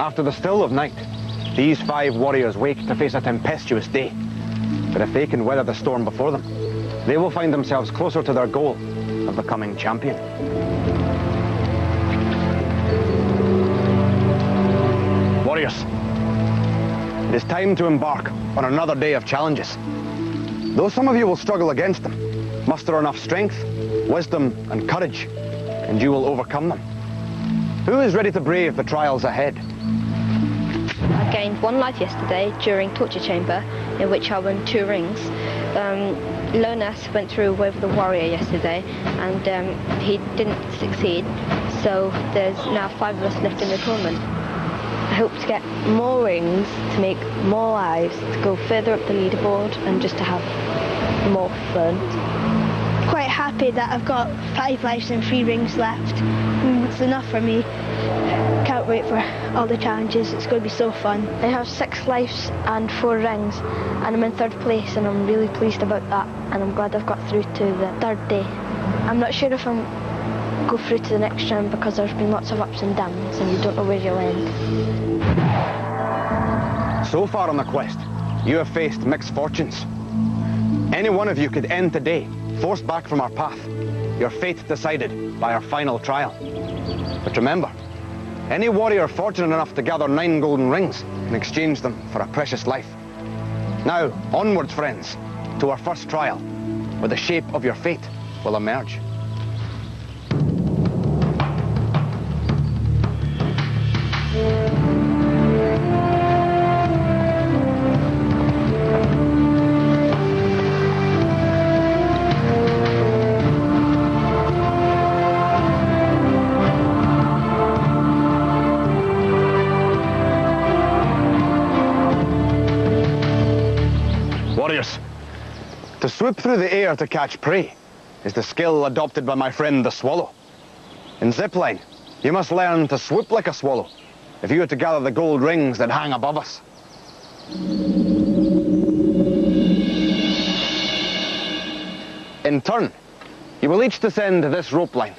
After the still of night, these 5 warriors wake to face a tempestuous day. But if they can weather the storm before them, they will find themselves closer to their goal of becoming champion. Warriors, it is time to embark on another day of challenges. Though some of you will struggle against them, muster enough strength, wisdom and courage, and you will overcome them. Who is ready to brave the trials ahead? I gained 1 life yesterday during torture chamber, in which I won 2 rings. Lonas went through with the warrior yesterday, and he didn't succeed, so there's now 5 of us left in the tournament. I hope to get more rings, to make more lives, to go further up the leaderboard, and just to have more fun. Quite happy that I've got 5 lives and 3 rings left. It's enough for me. Can't wait for all the challenges. It's going to be so fun. I have 6 lives and 4 rings, and I'm in 3rd place, and I'm really pleased about that, and I'm glad I've got through to the 3rd day. I'm not sure if I'm go through to the next round because there's been lots of ups and downs, and you don't know where you'll end. So far on the quest, you have faced mixed fortunes. Any one of you could end today, forced back from our path, your fate decided by our final trial. But remember, any warrior fortunate enough to gather 9 golden rings can exchange them for a precious life. Now, onwards, friends, to our first trial, where the shape of your fate will emerge. Warriors, to swoop through the air to catch prey is the skill adopted by my friend the swallow. In Zipline, you must learn to swoop like a swallow if you are to gather the gold rings that hang above us. In turn, you will each descend to this rope line.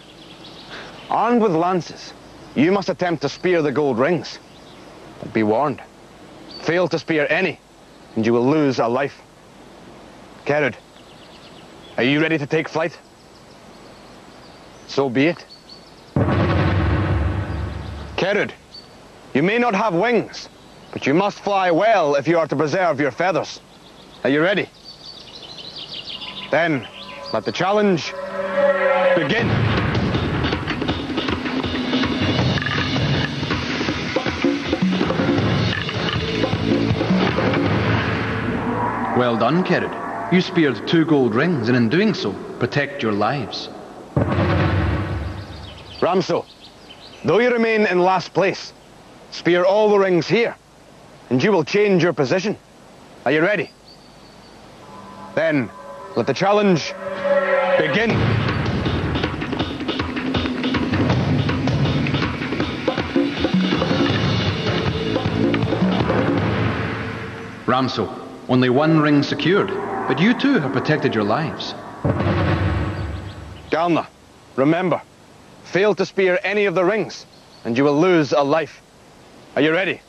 Armed with lances, you must attempt to spear the gold rings. But be warned, fail to spear any, and you will lose a life. Kerud, are you ready to take flight? So be it. Kerud, you may not have wings, but you must fly well if you are to preserve your feathers. Are you ready? Then, let the challenge begin. Well done, Kerud. You speared 2 gold rings, and in doing so, protect your lives. Ramso, though you remain in last place, spear all the rings here, and you will change your position. Are you ready? Then, let the challenge begin. Ramso, only 1 ring secured, but you too have protected your lives. Galna, remember, fail to spear any of the rings, and you will lose a life. Are you ready?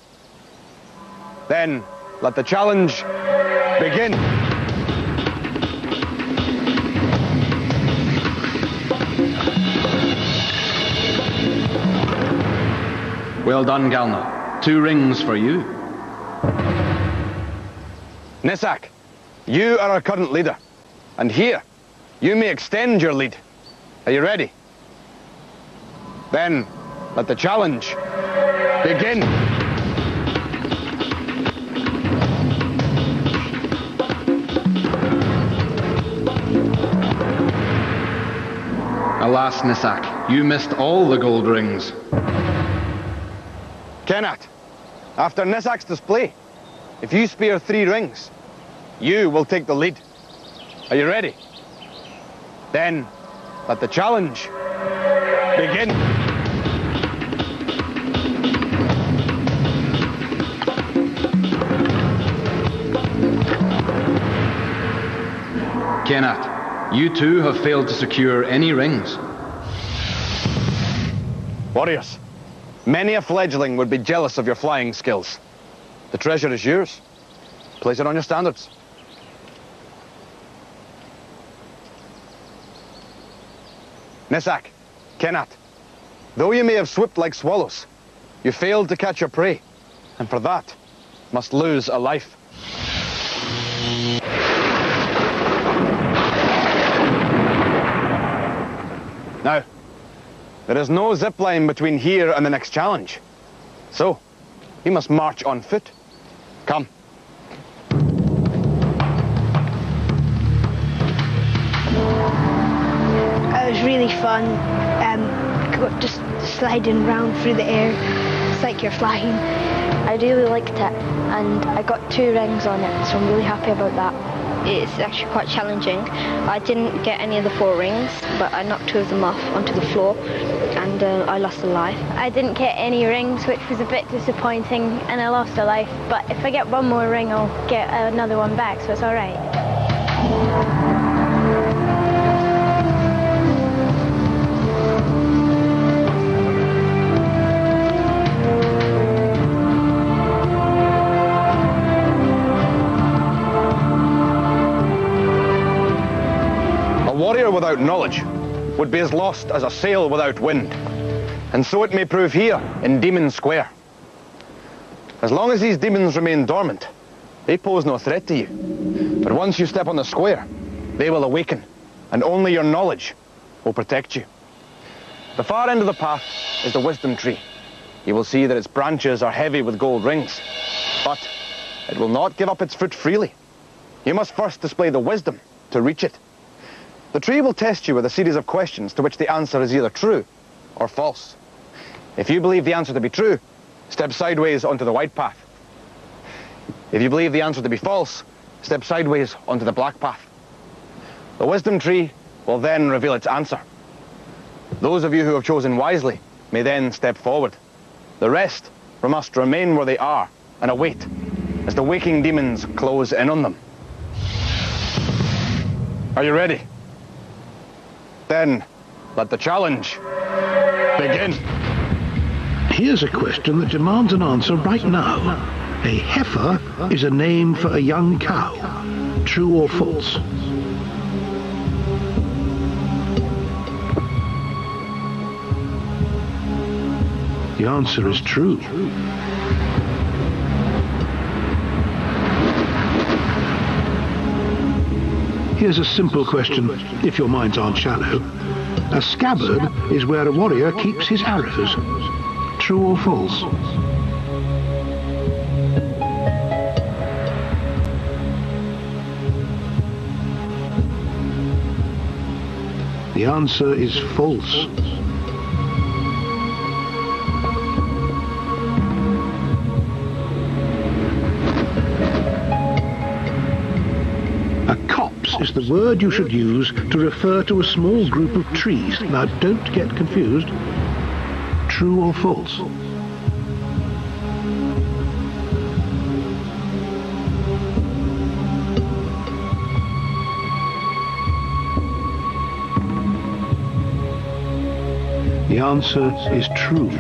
Then, let the challenge begin. Well done, Galna. 2 rings for you. Nisak, you are our current leader, and here, you may extend your lead. Are you ready? Then, let the challenge begin. Alas, Nisak, you missed all the gold rings. Kenat, after Nisak's display, if you spear 3 rings, you will take the lead. Are you ready? Then, let the challenge begin. Kenat, you too have failed to secure any rings. Warriors, Many a fledgling would be jealous of your flying skills. The treasure is yours. Place it on your standards. Nisak, Kenat, though you may have swooped like swallows, you failed to catch your prey, and for that, must lose a life. Now, there is no zipline between here and the next challenge, so you must march on foot. Come. It was really fun, just sliding around through the air. It's like you're flying. I really liked it, and I got 2 rings on it, so I'm really happy about that. It's actually quite challenging. I didn't get any of the 4 rings, but I knocked 2 of them off onto the floor, and I lost a life. I didn't get any rings, which was a bit disappointing, and I lost a life. But if I get 1 more ring, I'll get another one back, so it's all right. A warrior without knowledge would be as lost as a sail without wind. And so it may prove here in Demon Square. As long as these demons remain dormant, they pose no threat to you. But once you step on the square, they will awaken, and only your knowledge will protect you. The far end of the path is the wisdom tree. You will see that its branches are heavy with gold rings, but it will not give up its fruit freely. You must first display the wisdom to reach it. The tree will test you with a series of questions to which the answer is either true or false. If you believe the answer to be true, step sideways onto the white path. If you believe the answer to be false, step sideways onto the black path. The wisdom tree will then reveal its answer. Those of you who have chosen wisely may then step forward. The rest must remain where they are and await as the waking demons close in on them. Are you ready? Then, let the challenge begin. Here's a question that demands an answer right now. A heifer is a name for a young cow. True or false? The answer is true. Here's a simple question, if your minds aren't shallow. A scabbard is where a warrior keeps his arrows. True or false? The answer is false. A copse is the word you should use to refer to a small group of trees. Now, don't get confused. True or false? The answer is true.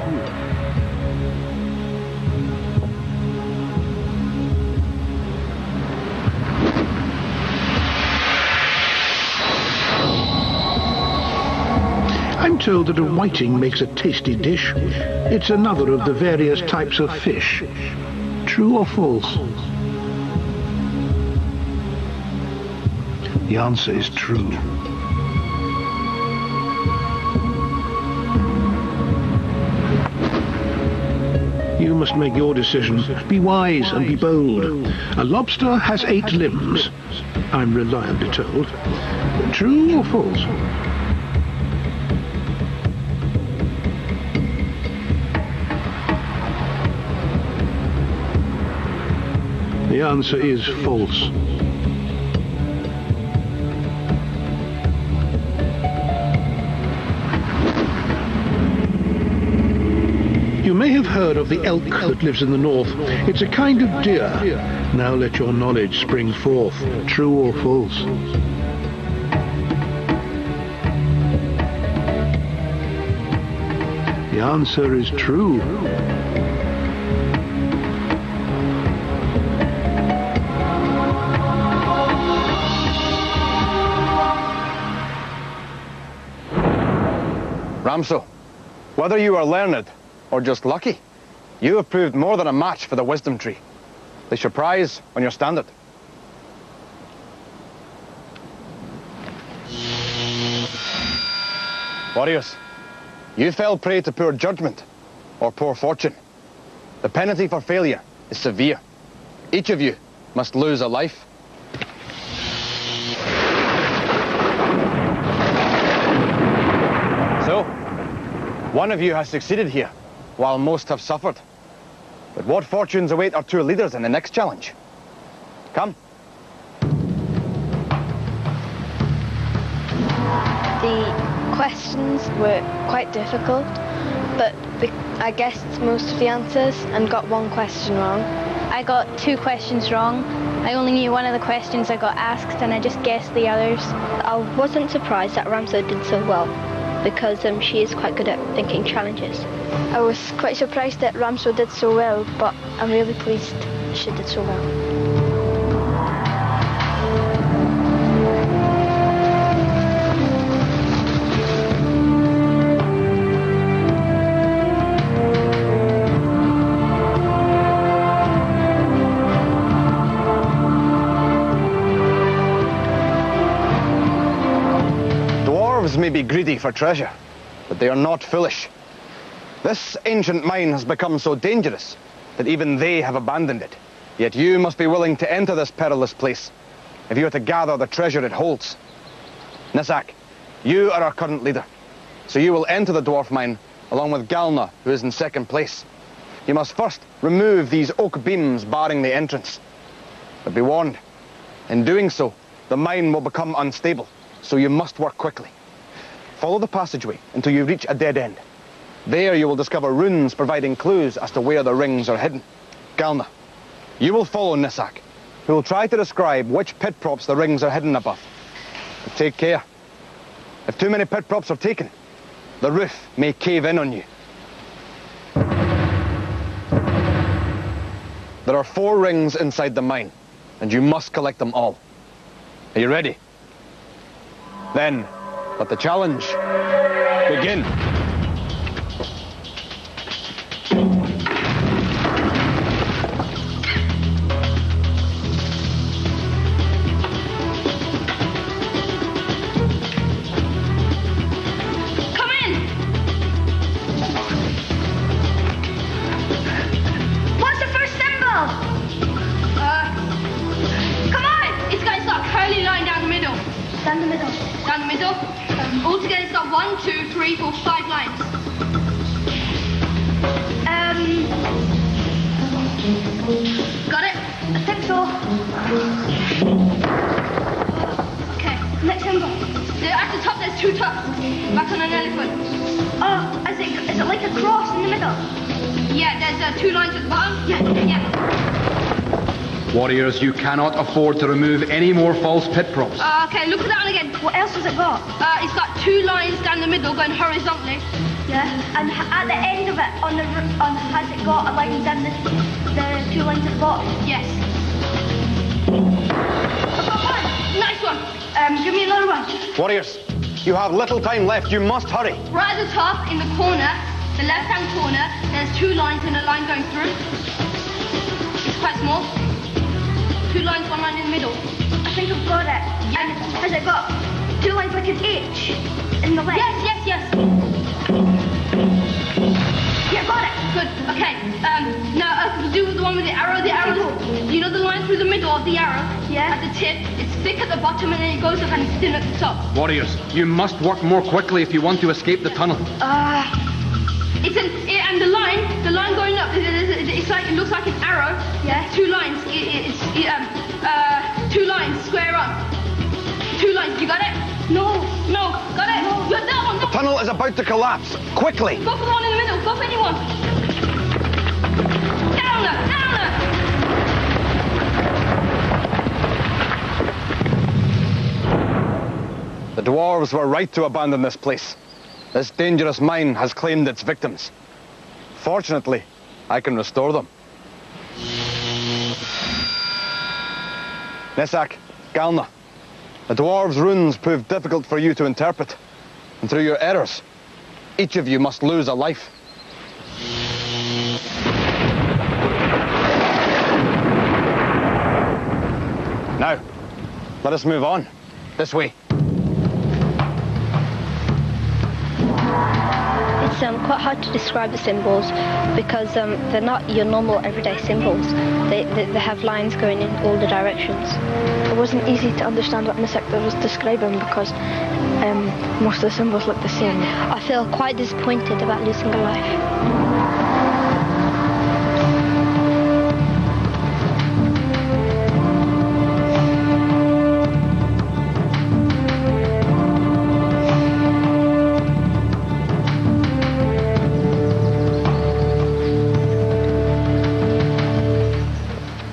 I'm told that a whiting makes a tasty dish. It's another of the various types of fish. True or false? The answer is true. You must make your decision. Be wise and be bold. A lobster has 8 limbs, I'm reliably told. True or false? The answer is false. You may have heard of the elk that lives in the north. It's a kind of deer. Now let your knowledge spring forth. True or false? The the answer is true. Ramso, whether you are learned or just lucky, you have proved more than a match for the wisdom tree. Place your prize on your standard. Warriors, you fell prey to poor judgment or poor fortune. The penalty for failure is severe. Each of you must lose a life. So, one of you has succeeded here, while most have suffered. But what fortunes await our two leaders in the next challenge? Come. The questions were quite difficult, but I guessed most of the answers and got one question wrong. I got 2 questions wrong. I only knew one of the questions I got asked and I just guessed the others. I wasn't surprised that Ramso did so well, because she is quite good at thinking challenges. I was quite surprised that Ramso did so well, but I'm really pleased she did so well. Dwarves may be greedy for treasure, but they are not foolish. This ancient mine has become so dangerous that even they have abandoned it. Yet you must be willing to enter this perilous place if you are to gather the treasure it holds. Nisak, you are our current leader, so you will enter the Dwarf Mine along with Galna, who is in second place. You must first remove these oak beams barring the entrance. But be warned, in doing so, the mine will become unstable, so you must work quickly. Follow the passageway until you reach a dead end. There you will discover runes providing clues as to where the rings are hidden. Galna, you will follow Nisak, who will try to describe which pit props the rings are hidden above. But take care. If too many pit props are taken, the roof may cave in on you. There are 4 rings inside the mine, and you must collect them all. Are you ready? Then, let the challenge begin. Down the middle. Altogether it's got 1, 2, 3, 4, 5 lines. Got it? I think so. Okay, next symbol. At the top there's 2 tucks. Back on an elephant. Oh, is it like a cross in the middle? Yeah, there's 2 lines at the bottom. Yeah. Warriors, you cannot afford to remove any more false pit props. Okay, look at that one again. What else has it got? It's got 2 lines down the middle going horizontally. Yeah, and at the end of it, has it got a line down the 2 lines at the bottom? Yes. I've got one. Nice one. Give me another one. Warriors, you have little time left. You must hurry. Right at the top, in the corner, the left-hand corner, there's 2 lines and a line going through. It's quite small. 2 lines, 1 line in the middle. I think I've got it. Yeah. And has it got 2 lines like an H in the left? Yes. Yeah, got it. Good. Okay. Now we'll do the one with the arrow. The arrow, you know the line through the middle of the arrow? Yeah. At the tip, it's thick at the bottom and then it goes up and it's thin at the top. Warriors, you must work more quickly if you want to escape the tunnel. And the line going up, it looks like an arrow. Yeah. 2 lines. It's 2 lines square up. 2 lines. You got it? No. Got it? No. You got that one. No. The tunnel is about to collapse. Quickly. Go for the one in the middle. Go for anyone. Down there. The dwarves were right to abandon this place. This dangerous mine has claimed its victims. Fortunately, I can restore them. Nesak, Galna, the dwarves' runes proved difficult for you to interpret. And through your errors, each of you must lose a life. Now, let us move on. This way. It's quite hard to describe the symbols because they're not your normal everyday symbols. They have lines going in all the directions. It wasn't easy to understand what Nisek was describing because most of the symbols look the same. I feel quite disappointed about losing a life.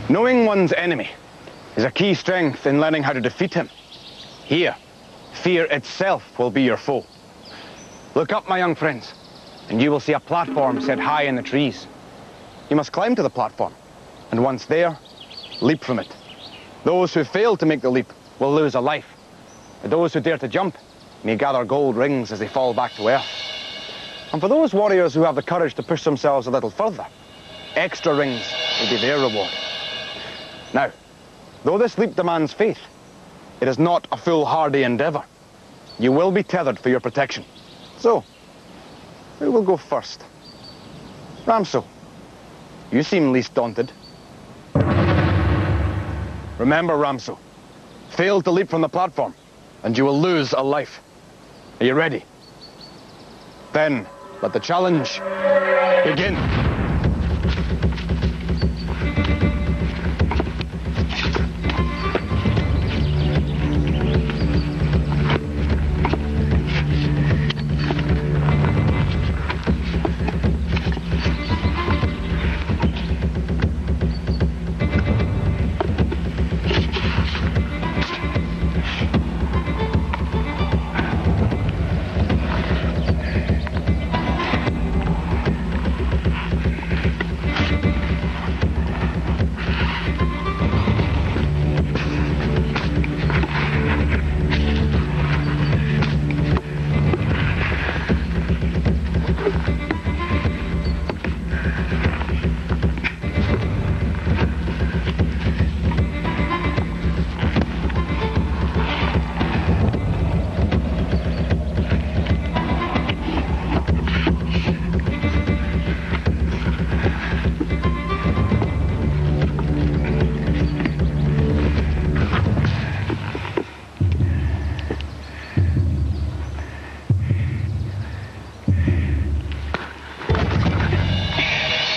Knowing one's enemy is a key strength in learning how to defeat him. Here, fear itself will be your foe. Look up, my young friends, and you will see a platform set high in the trees. You must climb to the platform, and once there, leap from it. Those who fail to make the leap will lose a life. But those who dare to jump may gather gold rings as they fall back to earth. And for those warriors who have the courage to push themselves a little further, extra rings will be their reward. Now, though this leap demands faith, it is not a foolhardy endeavour. You will be tethered for your protection. So, who will go first? Ramso, you seem least daunted. Remember, Ramso, fail to leap from the platform, and you will lose a life. Are you ready? Then, let the challenge begin.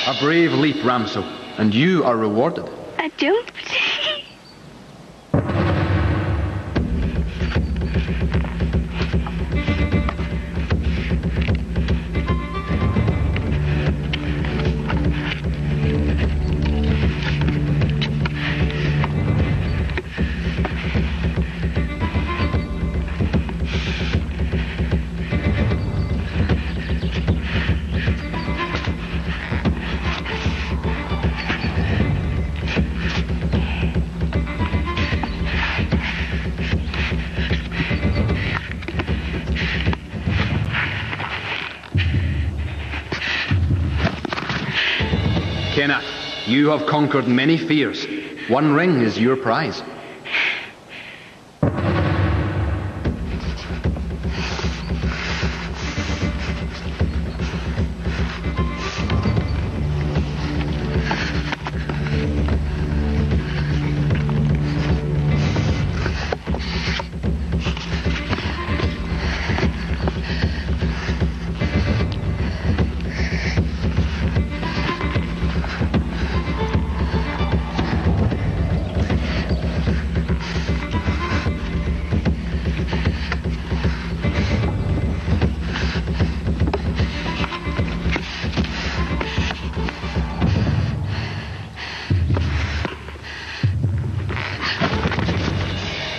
A brave leap, Ramso, and you are rewarded. I jumped. Kenneth, you have conquered many fears. One ring is your prize.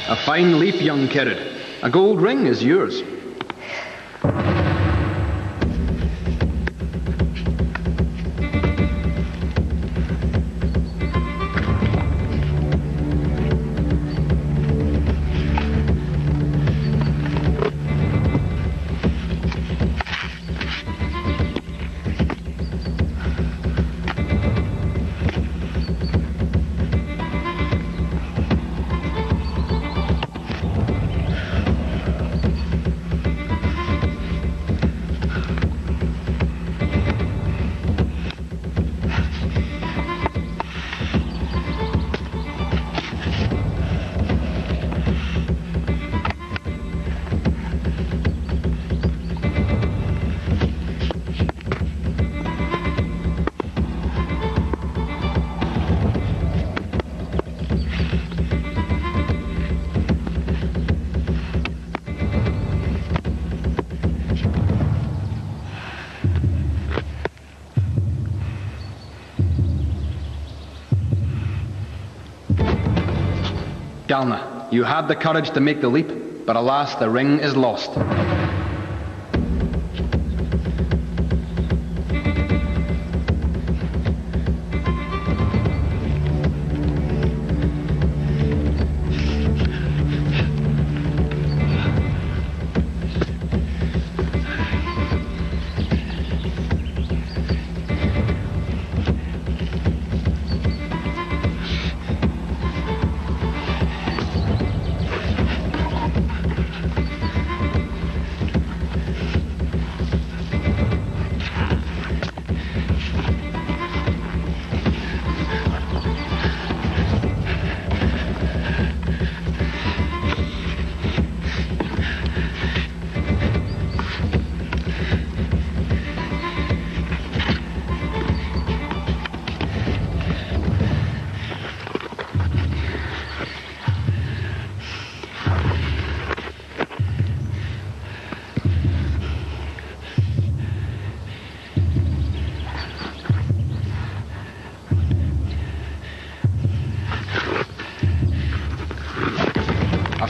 A fine leap, young Kirid. A gold ring is yours. Galna, you had the courage to make the leap, but alas, the ring is lost.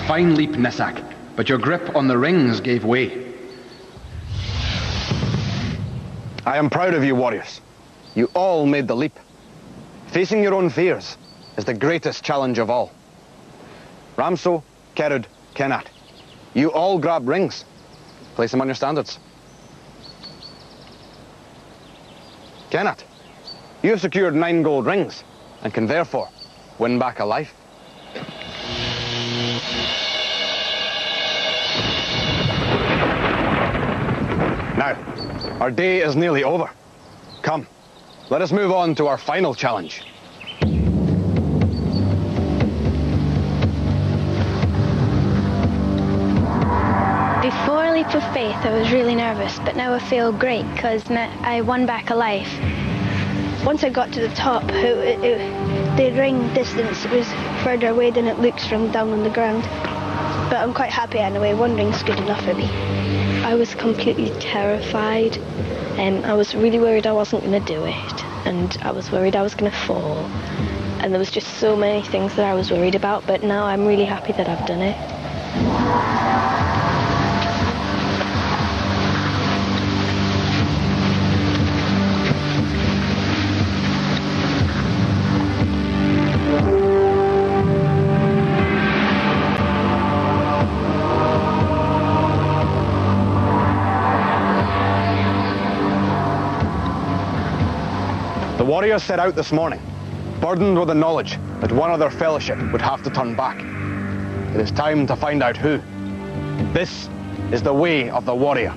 Fine leap, Nissak, but your grip on the rings gave way. I am proud of you, warriors. You all made the leap. Facing your own fears is the greatest challenge of all. Ramso, Kerud, Kenat, you all grab rings. Place them on your standards. Kenat, you have secured 9 gold rings and can therefore win back a life. Now, our day is nearly over. Come, let us move on to our final challenge. Before Leap of Faith, I was really nervous, but now I feel great because I won back a life. Once I got to the top, the ring distance was further away than it looks from down on the ground. But I'm quite happy anyway. 1 ring's good enough for me. I was completely terrified, and I was really worried I wasn't going to do it, and I was worried I was going to fall, and there was just so many things that I was worried about, but now I'm really happy that I've done it. The warriors set out this morning, burdened with the knowledge that one of their fellowship would have to turn back. It is time to find out who. This is the way of the warrior.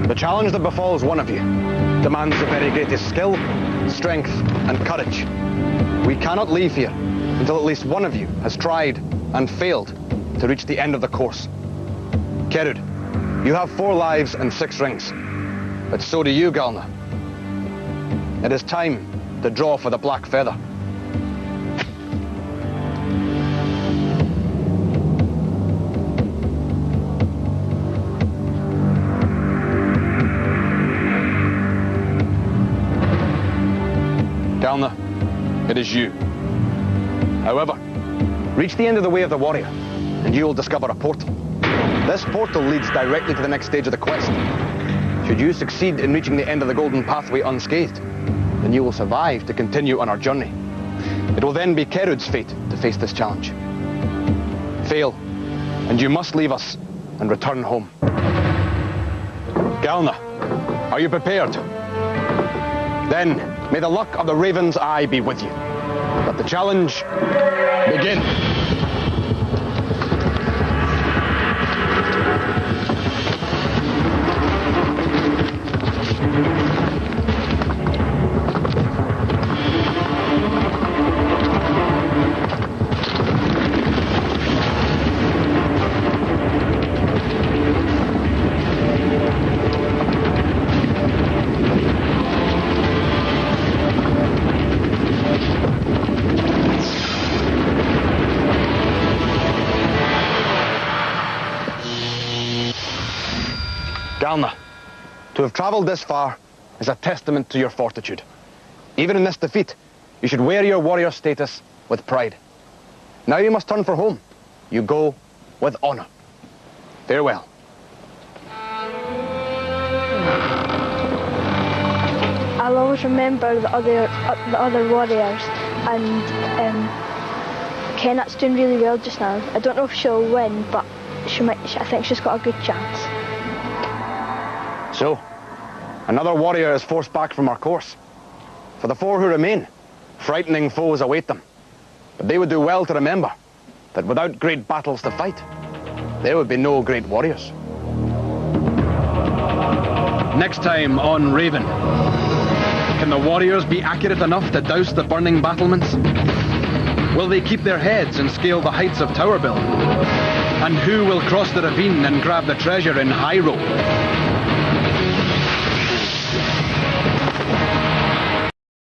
The challenge that befalls one of you demands the very greatest skill, strength, and courage. We cannot leave here until at least one of you has tried and failed to reach the end of the course. Kerud, you have 4 lives and 6 rings, but so do you, Galna. It is time to draw for the black feather. Galna, it is you. However, reach the end of the way of the warrior, and you will discover a portal. This portal leads directly to the next stage of the quest. Should you succeed in reaching the end of the golden pathway unscathed, then you will survive to continue on our journey. It will then be Kerud's fate to face this challenge. Fail, and you must leave us and return home. Galna, are you prepared? Then, may the luck of the Raven's Eye be with you. Let the challenge begin. Galna, to have travelled this far is a testament to your fortitude. Even in this defeat, you should wear your warrior status with pride. Now you must turn for home. You go with honour. Farewell. I'll always remember the other warriors, and Kenneth's doing really well just now. I don't know if she'll win, but I think she's got a good chance. So, another warrior is forced back from our course. For the 4 who remain, frightening foes await them. But they would do well to remember that without great battles to fight, there would be no great warriors. Next time on Raven. Can the warriors be accurate enough to douse the burning battlements? Will they keep their heads and scale the heights of Towerbill? And who will cross the ravine and grab the treasure in High Road?